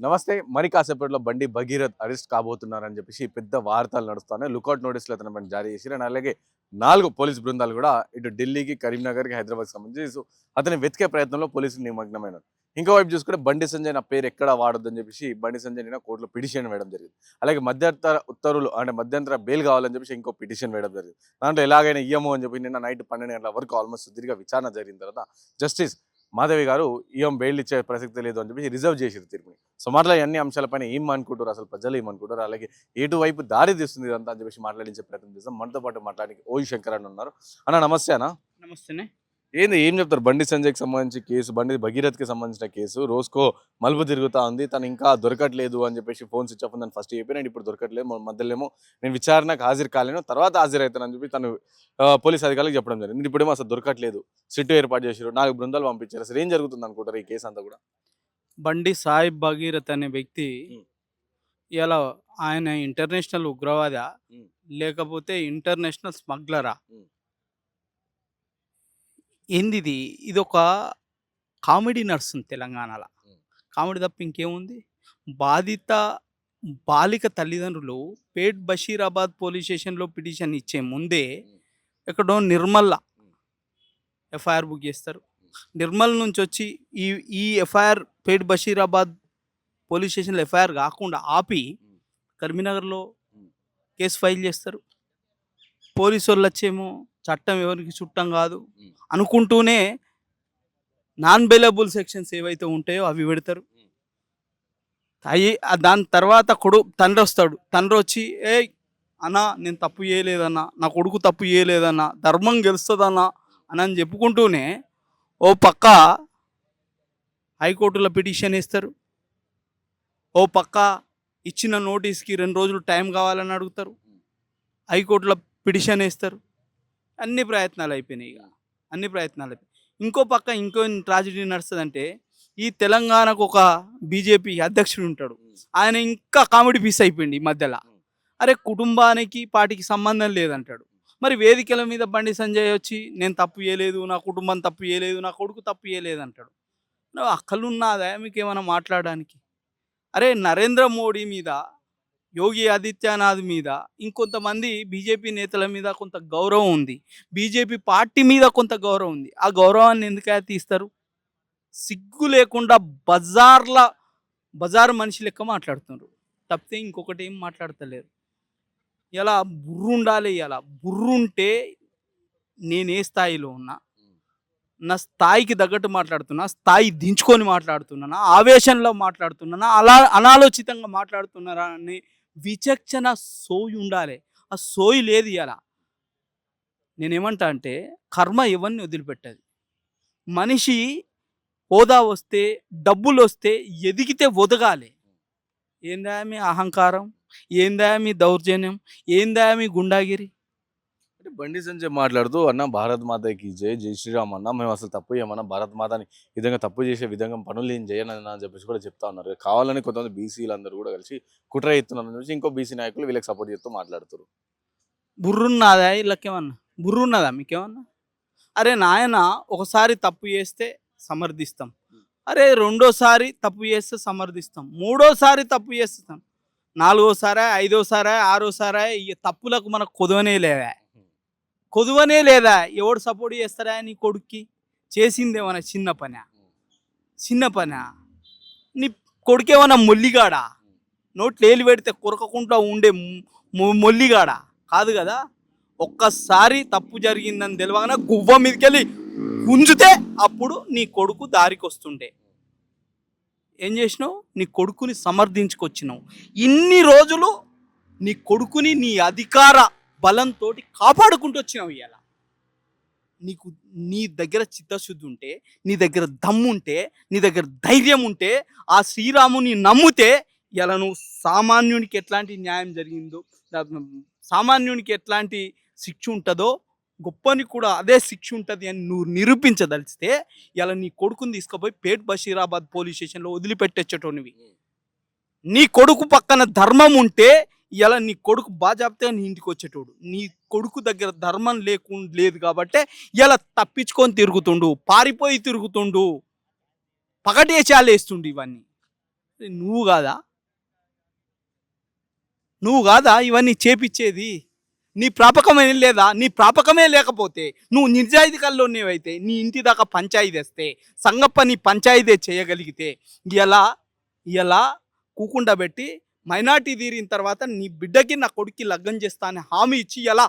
నమస్తే. మరి కాసేపట్లో బండి భగీరథ్ అరెస్ట్ కాబోతున్నారని చెప్పేసి పెద్ద వార్తలు నడుస్తున్నాయి. లుకౌట్ నోటీసులు అతను జారీ చేసిర్రు. అండ్ అలాగే 4 పోలీస్ బృందాలు కూడా ఇటు ఢిల్లీకి, కరీంనగర్‌కి, హైదరాబాద్‌కి సంబంధించి అతన్ని వెతికే ప్రయత్నంలో పోలీసులు నిమగ్నమైనారు. ఇంకోవైపు చూసుకుంటే బండి సంజయ్ నా పేరు ఎక్కడ వాడొద్దని చెప్పేసి బండి సంజయ్ నిన్న కోర్టులో పిటిషన్ వేయడం జరిగింది. అలాగే మధ్యంతర ఉత్తర్వులు అంటే మధ్యంతర బెయిల్ కావాలని చెప్పేసి ఇంకో పిటిషన్ వేయడం జరిగింది. దాంట్లో ఎలాగైనా ఇయ్యము అని చెప్పి నిన్న నైట్ 12 గంటల వరకు ఆల్మోస్ట్ సుదీర్ఘ విచారణ జరిగిన తర్వాత జస్టిస్ మాధవి గారు బెయిల్ ఇచ్చే ప్రసక్తి లేదు అని చెప్పేసి రిజర్వ్ చేసిరు తీర్పుని. సో మాట్లా అన్ని అంశాలపైన ఏమనుకుంటారు, అసలు ప్రజలు ఏమనుకుంటారు, అలాగే ఎటువైపు దారి తీస్తుంది ఇదంతా అని చెప్పేసి మాట్లాడించే ప్రయత్నం చేస్తాం. మనతో పాటు మాట్లాడానికి ఓయి శంకర్ అని ఉన్నారు. అన్న నమస్తే అన్న. నమస్తేనే. ఏం చెప్తారు బండి సంజయ్కి సంబంధించి కేసు, బండి భగీరథ్కి సంబంధించిన కేసు రోజుకో మలుపు తిరుగుతా ఉంది. తను ఇంకా దొరకట్లేదు అని చెప్పేసి ఫోన్ స్విచ్ ఆఫ్ ఉందని ఫస్ట్ చెప్పి నేను ఇప్పుడు దొరకట్లేదు, మధ్యలో ఏమో నేను విచారణకు హాజరు కాలేను, తర్వాత హాజరవుతానని చెప్పి తను పోలీస్ అధికారులకు చెప్పడం జరిగింది. ఇప్పుడేమో అసలు దొరకట్లేదు, సిట్టు ఏర్పాటు చేశారు, 4 బృందాలు పంపించారు. అసలు ఏం జరుగుతుంది అనుకుంటారు ఈ కేసు అంతా కూడా? బండి సాయి భగీరథ్ అనే వ్యక్తి ఇలా ఆయన ఇంటర్నేషనల్ ఉగ్రవాద లేకపోతే ఇంటర్నేషనల్ స్మగ్లరా? ఏందిది? ఇదొక కామెడీ నడుస్తుంది తెలంగాణలో. కామెడీ తప్ప ఇంకేముంది? బాధిత బాలిక తల్లిదండ్రులు పేట్ బషీరాబాద్ పోలీస్ స్టేషన్లో పిటిషన్ ఇచ్చే ముందే ఎక్కడో నిర్మల్ ఎఫ్ఐఆర్ బుక్ చేస్తారు. నిర్మల్ నుంచి వచ్చి ఈ ఈ ఎఫ్ఐఆర్ పేట్ బషీరాబాద్ పోలీస్ స్టేషన్లో ఎఫ్ఐఆర్ కాకుండా ఆపి కరీంనగర్లో కేసు ఫైల్ చేస్తారు. పోలీసు వాళ్ళు వచ్చేమో చట్టం ఎవరికి చుట్టం కాదు అనుకుంటూనే నాన్ బెయిలబుల్ సెక్షన్స్ ఏవైతే ఉంటాయో అవి పెడతారు. దాని తర్వాత తండ్రి వస్తాడు. తండ్రి వచ్చి అన్నా నేను తప్పు చేయలేదన్నా, నా కొడుకు తప్పు చేయలేదన్నా, ధర్మం గెలుస్తుందన్నా అని చెప్పుకుంటూనే ఓ పక్క హైకోర్టులో పిటిషన్ వేస్తారు, ఓ పక్క ఇచ్చిన నోటీస్కి 2 రోజులు టైం కావాలని అడుగుతారు, హైకోర్టులో పిటిషన్ వేస్తారు. అన్ని ప్రయత్నాలు అయిపోయినాయి. ఇంకో పక్క ఇంకో ట్రాజడీ నడుస్తుందంటే ఈ తెలంగాణకు ఒక బీజేపీ అధ్యక్షుడు ఉంటాడు. ఆయన ఇంకా కామెడీ పీస్ అయిపోయింది ఈ మధ్యలో. అరే కుటుంబానికి పార్టీకి సంబంధం లేదంటాడు. మరి వేదికల మీద బండి సంజయ్ వచ్చి నేను తప్పు చేయలేదు, నా కుటుంబం తప్పు చేయలేదు, నా కొడుకు తప్పు చేయలేదు అంటాడు. అక్కలున్నదా మీకు ఏమైనా మాట్లాడడానికి? అరే నరేంద్ర మోడీ మీద, యోగి ఆదిత్యనాథ్ మీద, ఇంకొంతమంది బీజేపీ నేతల మీద కొంత గౌరవం ఉంది, బీజేపీ పార్టీ మీద కొంత గౌరవం ఉంది. ఆ గౌరవాన్ని ఎందుకైతే తీస్తారు? సిగ్గు లేకుండా బజారు మనిషి లెక్క మాట్లాడుతున్నారు తప్పితే ఇంకొకటి ఏం మాట్లాడతలేరు. ఇలా బుర్రు ఉండాలి. ఇలా బుర్రుంటే నేను ఏ స్థాయిలో ఉన్నా, నా స్థాయికి తగ్గట్టు మాట్లాడుతున్నా, స్థాయి దించుకొని మాట్లాడుతున్నానా, ఆవేశంలో మాట్లాడుతున్నానా, అనాలోచితంగా మాట్లాడుతున్నారా అని విచక్షణ సోయి ఉండాలి. ఆ సోయి లేదు. ఇలా నేనేమంటా అంటే కర్మ ఎవరిని వదిలిపెట్టదు. మనిషి హోదా వస్తే, డబ్బులు వస్తే ఎదిగితే ఒదగాలి. ఏందా మీ అహంకారం, ఏందా మీ దౌర్జన్యం, ఏందా మీ గుండాగిరి? అంటే బండి సంజయ్ మాట్లాడుతూ అన్న భారత్ మాతకి జై, జై శ్రీరామ్ అన్న, మేము అసలు తప్పు చేయమన్నా, భారత్ మాతని ఈ విధంగా తప్పు చేసే విధంగా పనులు ఏం చేయనని అని చెప్పేసి కూడా చెప్తా ఉన్నారు. కావాలని కొంతమంది బీసీలు అందరూ కూడా కలిసి కుట్ర ఎత్తున్నారు అని చెప్పేసి ఇంకో బీసీ నాయకులు వీళ్ళకి సపోర్ట్ చేస్తూ మాట్లాడుతారు. బుర్రున్నదా వీళ్ళకేమన్నా? బుర్రున్నదా మీకేమన్నా? అరే నాయన, ఒకసారి తప్పు చేస్తే సమర్థిస్తాం, అరే రెండోసారి తప్పు చేస్తే సమర్థిస్తాం, మూడోసారి తప్పు చేస్తాం, 4ఓసారి, 5ఓసారి, 6ఓసారి ఈ తప్పులకు మనకు కొదువనే లేదా? ఎవడు సపోర్ట్ చేస్తారా నీ కొడుక్కి? చేసిందేమన్నా చిన్న పనా? నీ కొడుకేమన్నా మొల్లిగాడా? నోట్లు ఏలు పెడితే కొరకకుండా ఉండే మొల్లిగాడా కాదు కదా. ఒక్కసారి తప్పు జరిగిందని తెలియగానే గువ్వ మీదకెళ్ళి గుంజితే అప్పుడు నీ కొడుకు దారికి వస్తుండే. ఏం చేసినావు? నీ కొడుకుని సమర్థించుకొచ్చినావు. ఇన్ని రోజులు నీ కొడుకుని నీ అధికార బలంతో కాపాడుకుంటూ వచ్చినావు. ఇవాళ నీ దగ్గర చిత్తశుద్ధి ఉంటే, నీ దగ్గర దమ్ముంటే, నీ దగ్గర ధైర్యం ఉంటే, ఆ శ్రీరాముని నమ్మితే ఇలా నువ్వు సామాన్యునికి ఎట్లాంటి న్యాయం జరిగిందో, సామాన్యునికి ఎట్లాంటి శిక్ష ఉంటుందో గొప్పని కూడా అదే శిక్ష ఉంటుంది అని నువ్వు నిరూపించదలిస్తే ఇలా నీ కొడుకుని తీసుకుపోయి పేట్ బషీరాబాద్ పోలీస్ స్టేషన్లో వదిలిపెట్టేటోనివి. నీ కొడుకు పక్కన ధర్మం ఉంటే ఇలా నీ కొడుకు బాజాప్తే నీ ఇంటికి వచ్చేటోడు. నీ కొడుకు దగ్గర ధర్మం లేదు కాబట్టి ఇలా తప్పించుకొని తిరుగుతుండు, పారిపోయి తిరుగుతుండు, పగటేశాలు వేస్తుండు. ఇవన్నీ నువ్వు కాదా నువ్వు కాదా ఇవన్నీ చేపిచ్చేది? నీ ప్రాపకమే లేదా? నీ ప్రాపకమే లేకపోతే నువ్వు నిజాయితీ కల్లోనేవైతే నీ ఇంటి దాకా పంచాయతీ వస్తే సంగప్ప నీ పంచాయతీ చేయగలిగితే ఇలా ఇలా కూకుండా పెట్టి మైనార్టీ తీరిన తర్వాత నీ బిడ్డకి నా కొడుక్కి లగ్గం చేస్తా అని హామీ ఇచ్చి ఇలా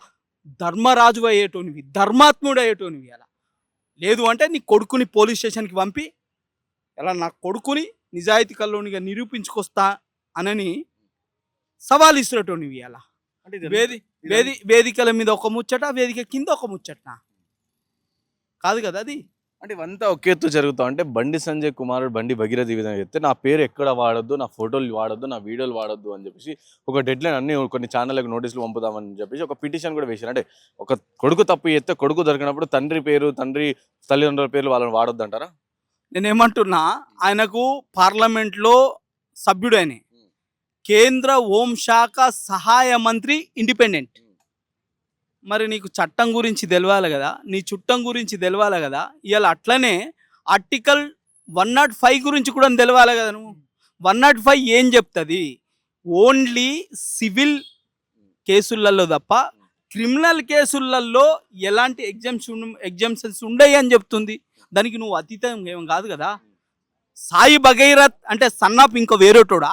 ధర్మరాజు అయ్యేటోనివి, ధర్మాత్ముడు అయ్యేటోనివి. అలా లేదు అంటే నీ కొడుకుని పోలీస్ స్టేషన్కి పంపి ఇలా నా కొడుకుని నిజాయితీ కల్లోనిగా నిరూపించుకొస్తా అనని సవాల్ ఇస్తున్నటోనివి. అలా అంటే ఇది వేదికల మీద ఒక ముచ్చట, వేదిక కింద ఒక ముచ్చట కాదు కదా అది. అంటే ఇవంతా ఒకే ఎత్తు జరుగుతా అంటే బండి సంజయ్ కుమారుడు బండి భగీరథ ఈ విధంగా చెప్తే నా పేరు ఎక్కడ వాడొద్దు, నా ఫోటోలు వాడొద్దు, నా వీడియోలు వాడొద్దు అని చెప్పేసి ఒక డెడ్ లైన్ అన్ని కొన్ని ఛానళ్ళకి నోటీసులు పంపుదామని చెప్పేసి ఒక పిటిషన్ కూడా వేశారు. అంటే ఒక కొడుకు తప్పు చేస్తే కొడుకు దొరికినప్పుడు తండ్రి పేరు, తండ్రి తల్లిదండ్రుల పేర్లు వాళ్ళని వాడొద్దు అంటారా? నేనేమంటున్నా, ఆయనకు పార్లమెంట్లో సభ్యుడు ఆయన, కేంద్ర హోంశాఖ సహాయ మంత్రి, ఇండిపెండెంట్. మరి నీకు చట్టం గురించి తెలవాలి కదా, నీ చుట్టం గురించి తెలవాలి కదా. ఇవాళ అట్లనే ఆర్టికల్ 105 గురించి కూడా తెలవాలి కదా. నువ్వు 105 ఏం చెప్తుంది? ఓన్లీ సివిల్ కేసులలో తప్ప క్రిమినల్ కేసులలో ఎలాంటి ఎగ్జామ్షన్స్ ఉండయి అని చెప్తుంది. దానికి నువ్వు అతీతం ఏం కాదు కదా. సాయి భగీరథ్ అంటే సన్నాఫ్ ఇంకో వేరేటోడా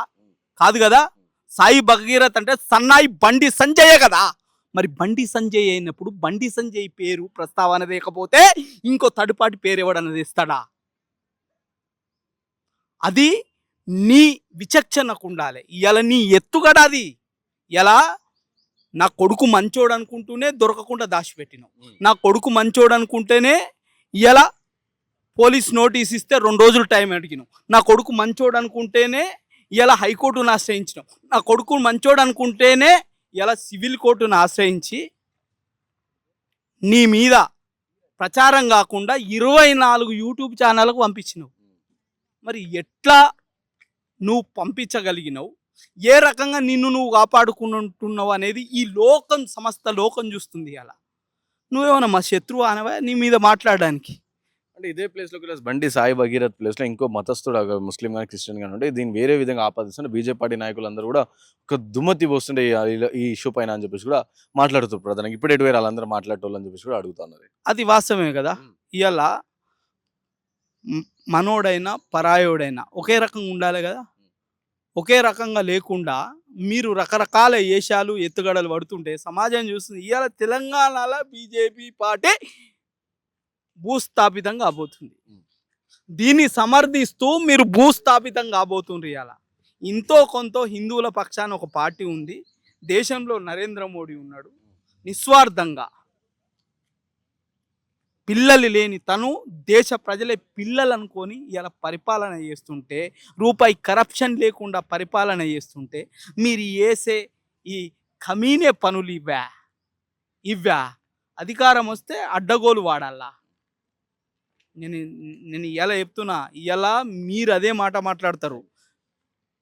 కాదు కదా. సాయి భగీరథ్ అంటే సన్నాయి బండి సంజయ్ కదా. మరి బండి సంజయ్ అయినప్పుడు బండి సంజయ్ పేరు ప్రస్తావన లేకపోతే ఇంకో తడుపాటి పేరు ఎవడన్నది ఇస్తాడా? అది నీ విచక్షణకు ఉండాలి. ఇలా నీ ఎత్తుగడ అది. ఎలా నా కొడుకు మంచోడు అనుకుంటూనే దొరకకుండా దాచిపెట్టినావు. నా కొడుకు మంచోడు అనుకుంటేనే ఇలా పోలీస్ నోటీస్ ఇస్తే 2 రోజులు టైం అడిగినావు. నా కొడుకు మంచోడు అనుకుంటేనే ఇలా హైకోర్టును ఆశ్రయించినావు. నా కొడుకు మంచోడు అనుకుంటేనే ఇలా సివిల్ కోర్టును ఆశ్రయించి నీ మీద ప్రచారం కాకుండా 24 యూట్యూబ్ ఛానళ్ళకు పంపించినావు. మరి ఎట్లా నువ్వు పంపించగలిగినావు? ఏ రకంగా నిన్ను నువ్వు కాపాడుకుంటున్నావు అనేది ఈ లోకం, సమస్త లోకం చూస్తుంది. అలా నువ్వేమన్నా మా శత్రువు అనవా నీ మీద మాట్లాడడానికి? అంటే ఇదే ప్లేస్లో బండి సాయి భగీరథ్ ప్లేస్లో ఇంకో మతస్థుడు ముస్లిం కానీ క్రిస్టియన్ కానీ ఉంటే దీన్ని వేరే విధంగా ఆపాదిస్తుంటే బీజేపీ పార్టీ నాయకులందరూ కూడా ఒక దుమ్మతి పోస్తుండే ఈ ఇష్యూ పైన అని చెప్పేసి కూడా మాట్లాడుతారు. ప్రధానంగా ఇప్పుడు ఎటు వేరే వాళ్ళందరూ మాట్లాడేటోళ్ళు అని చెప్పేసి కూడా అడుగుతున్నారు. అది వాస్తవమే కదా. ఇలా మనోడైనా పరాయోడైనా ఒకే రకంగా ఉండాలి కదా. ఒకే రకంగా లేకుండా మీరు రకరకాల ఏషాలు ఎత్తుగడలు పడుతుంటే సమాజం చూస్తుంది. ఇవాళ తెలంగాణలో బీజేపీ పార్టీ భూస్థాపితం కాబోతుంది. దీన్ని సమర్థిస్తూ మీరు భూస్థాపితం కాబోతుండ్రు. ఇవాళ ఇంతో కొంత హిందువుల పక్షాన ఒక పార్టీ ఉంది. దేశంలో నరేంద్ర మోడీ ఉన్నాడు. నిస్వార్థంగా పిల్లలు లేని తను దేశ ప్రజలే పిల్లలు అనుకొని ఇలా పరిపాలన చేస్తుంటే, రూపాయి కరప్షన్ లేకుండా పరిపాలన చేస్తుంటే మీరు వేసే ఈ కమీనే పనులు ఇవ్వా అధికారం వస్తే అడ్డగోలు వాడాలా? నేను ఇలా చెప్తున్నా. ఇలా మీరు అదే మాట మాట్లాడతారు.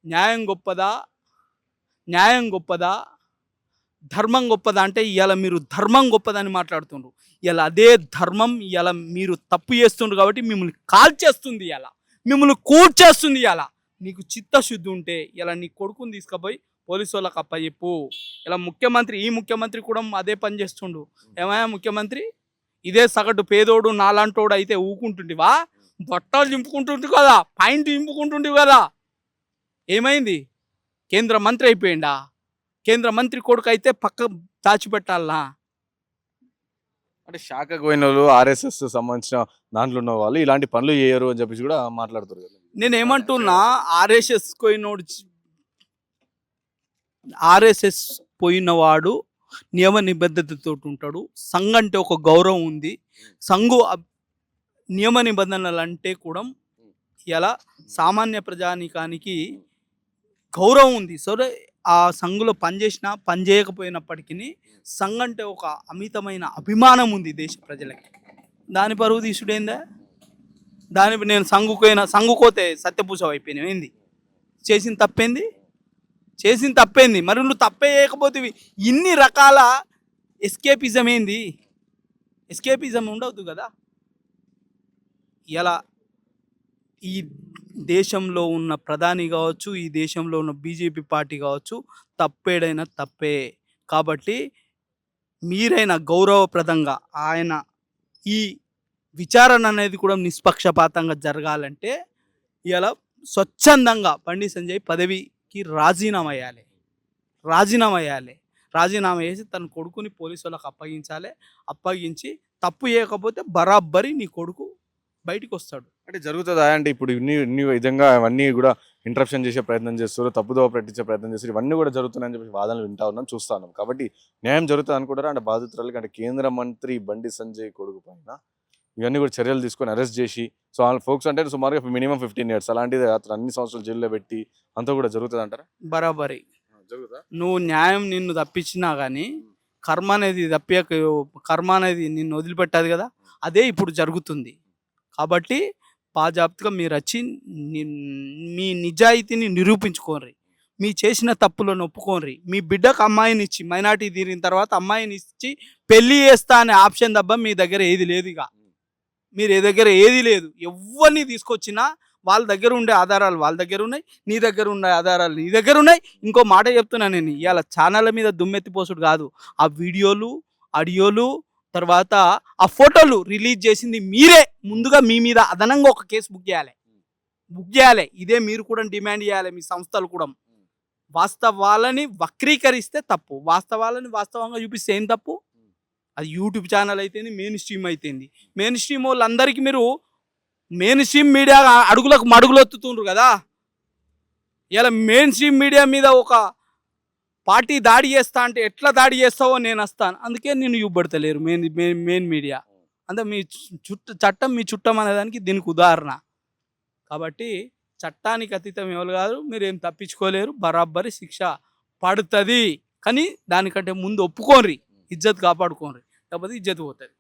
న్యాయం గొప్పదా ధర్మం గొప్పదా అంటే ఇలా మీరు ధర్మం గొప్పదని మాట్లాడుతుండ్రు. ఇలా అదే ధర్మం ఇలా మీరు తప్పు చేస్తుండ్రు కాబట్టి మిమ్మల్ని కాల్చేస్తుంది, ఇలా మిమ్మల్ని కూర్చేస్తుంది. ఇలా నీకు చిత్తశుద్ధి ఉంటే ఇలా నీ కొడుకుని తీసుకుపోయి పోలీసు వాళ్ళకి అప్పచెప్పు. ఇలా ఈ ముఖ్యమంత్రి కూడా అదే పని చేస్తుండు. ఏమయ్యా ముఖ్యమంత్రి, ఇదే సగటు పేదోడు నాలాంటోడు అయితే ఊకుంటుంటివా? బట్టలు చింపుకుంటుంటి కదా, పాయింట్ చింపుకుంటుంటివి కదా. ఏమైంది? కేంద్ర మంత్రి అయిపోయిందా? కేంద్ర మంత్రి కొడుకు అయితే పక్క దాచిపెట్టాలా? అంటే శాఖకు పోయిన వాళ్ళు, ఆర్ఎస్ఎస్ సంబంధించిన దాంట్లో ఉన్న వాళ్ళు ఇలాంటి పనులు చేయరు అని చెప్పేసి కూడా మాట్లాడుతారు కదా. నేనేమంటున్నా, ఆర్ఎస్ఎస్ పోయినవాడు నియమ నిబద్ధతతో ఉంటాడు. సంఘ్ అంటే ఒక గౌరవం ఉంది. సంఘు నియమ నిబంధనలు అంటే కూడా ఇలా సామాన్య ప్రజానికానికి గౌరవం ఉంది. సరే, ఆ సంఘులో పనిచేసినా పని చేయకపోయినప్పటికీ సంఘ్ అంటే ఒక అమితమైన అభిమానం ఉంది దేశ ప్రజలకి. దాని పరువు తీసుడేందా? నేను సంఘుకోతే సత్యపూస అయిపోయినా ఏంది? చేసిన తప్పేంది? మరి నువ్వు తప్పే చేయకపోతే ఇన్ని రకాల ఎస్కేపిజం ఏంది? ఎస్కేపిజం ఉండవద్దు కదా. ఇలా ఈ దేశంలో ఉన్న ప్రధాని కావచ్చు, ఈ దేశంలో ఉన్న బీజేపీ పార్టీ కావచ్చు, తప్పేడైనా తప్పే. కాబట్టి మీరైనా గౌరవప్రదంగా ఆయన ఈ విచారణ అనేది కూడా నిష్పక్షపాతంగా జరగాలంటే ఇవాళ స్వచ్ఛందంగా బండి సంజయ్ పదవికి రాజీనామా చేయాలి. రాజీనామా చేసి తన కొడుకుని పోలీసు వాళ్ళకి అప్పగించాలి. అప్పగించి తప్పు చేయకపోతే బరాబ్బరి నీ కొడుకు బయటికి వస్తాడు. అంటే జరుగుతుందా అంటే ఇప్పుడు ఇన్ని విధంగా అవన్నీ కూడా ఇంటరప్షన్ చేసే ప్రయత్నం చేస్తారు, తప్పుదోవ పెట్టించే ప్రయత్నం చేస్తారు, ఇవన్నీ కూడా జరుగుతున్నాయని చెప్పి వాదనలు వింటా ఉన్నాం, చూస్తా ఉన్నాం. కాబట్టి న్యాయం జరుగుతుంది అనుకుంటారా? అంటే బాధితురాలకి అంటే కేంద్ర మంత్రి బండి సంజయ్ కొడుకు పైన ఇవన్నీ కూడా చర్యలు తీసుకొని అరెస్ట్ చేసి, సో వాళ్ళ ఫోక్స్ అంటే సుమారుగా మినిమం 15 years అలాంటిది అతను అన్ని సంవత్సరాలు జైల్లో పెట్టి అంతా కూడా జరుగుతుంది అంటారా? బరాబరి జరుగుతా నువ్వు న్యాయం నిన్ను తప్పించినా కానీ కర్మ అనేది నిన్ను వదిలిపెట్టదు కదా, అదే ఇప్పుడు జరుగుతుంది. కాబట్టి బాజాప్తుగా మీరు వచ్చి మీ నిజాయితీని నిరూపించుకోండి, మీ చేసిన తప్పులను ఒప్పుకోండి. మీ బిడ్డకు అమ్మాయిని ఇచ్చి మైనార్టీ తీరిన తర్వాత అమ్మాయిని ఇచ్చి పెళ్లి చేస్తా అనే ఆప్షన్ తప్ప మీ దగ్గర ఏది లేదు. ఇక మీరు దగ్గర ఏది లేదు. ఎవరిని తీసుకొచ్చినా వాళ్ళ దగ్గర ఉండే ఆధారాలు వాళ్ళ దగ్గర ఉన్నాయి, నీ దగ్గర ఉండే ఆధారాలు నీ దగ్గర ఉన్నాయి. ఇంకో మాట చెప్తున్నా, నేను ఇవాళ ఛానళ్ళ మీద దుమ్మెత్తిపోసుడు కాదు, ఆ వీడియోలు ఆడియోలు తర్వాత ఆ ఫోటోలు రిలీజ్ చేసింది మీరే. ముందుగా మీ మీద అదనంగా ఒక కేసు బుక్ చేయాలి. ఇదే మీరు కూడా డిమాండ్ చేయాలి. మీ సంస్థలు కూడా వాస్తవాలని వక్రీకరిస్తే తప్పు, వాస్తవాలని వాస్తవంగా చూపిస్తే ఏం తప్పు? అది యూట్యూబ్ ఛానల్ అయితేంది, మెయిన్ స్ట్రీమ్ అయితేంది. మెయిన్ స్ట్రీమ్ వాళ్ళందరికీ మీరు మెయిన్ స్ట్రీమ్ మీడియా అడుగులకు మడుగులు ఒత్తుతుండ్రు కదా. ఇలా మెయిన్ స్ట్రీమ్ మీడియా మీద ఒక పార్టీ దాడి చేస్తా అంటే ఎట్లా దాడి చేస్తావో నేను వస్తాను, అందుకే నేను చూపెడతలేరు మెయిన్ మీడియా. అంటే మీ చట్టం మీ చుట్టం అనేదానికి దీనికి ఉదాహరణ. కాబట్టి చట్టానికి అతీతం ఎవరు కాదు, మీరేం తప్పించుకోలేరు, బరాబరి శిక్ష పడుతుంది. కానీ దానికంటే ముందు ఒప్పుకోండి, ఇజ్జత్ కాపాడుకోండి, లేకపోతే ఇజ్జత్ పోతుంది.